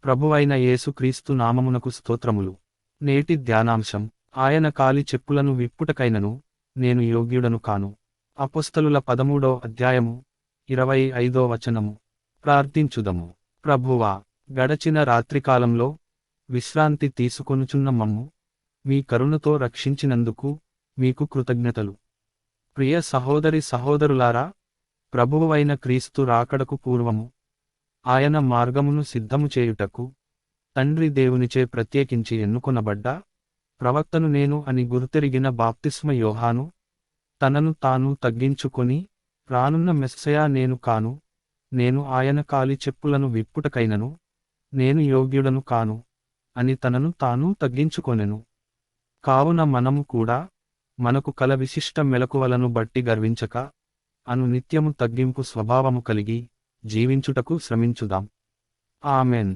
ప్రభువైన యేసుక్రీస్తు నామమునకు స్తోత్రములు. నేటి ధ్యానాంశం, ఆయన కాలి చెప్పులను విప్పుటకైనను నేను యోగ్యుడను కాను. అపోస్తలుల 13వ అధ్యాయము 25వ వచనము. ప్రార్థించుదము. ప్రభువా, గడచిన రాత్రికాలంలో విశ్రాంతి తీసుకొనుచున్న మమ్ము మీ కరుణతో రక్షించినందుకు మీకు కృతజ్ఞతలు. ప్రియ సహోదరి సహోదరులారా, ప్రభువైన క్రీస్తు రాకడకు పూర్వము ఆయన మార్గమును సిద్ధము చేయుటకు తండ్రి దేవునిచే ప్రత్యేకించి ఎన్నుకొనబడ్డ ప్రవక్తను నేను అని గుర్తెరిగిన బాప్తిస్మ యోహాను తనను తాను తగ్గించుకొని, రానున్న మెస్సయా నేను కాను, నేను ఆయన కాలి చెప్పులను విప్పుటకైనను నేను యోగ్యుడను కాను అని తనను తాను తగ్గించుకొనెను. కావున మనము కూడా మనకు కల విశిష్ట మెలకువలను బట్టి గర్వించక అను నిత్యము తగ్గింపు స్వభావము కలిగి జీవించుటకు శ్రమించుదాం. ఆమెన్.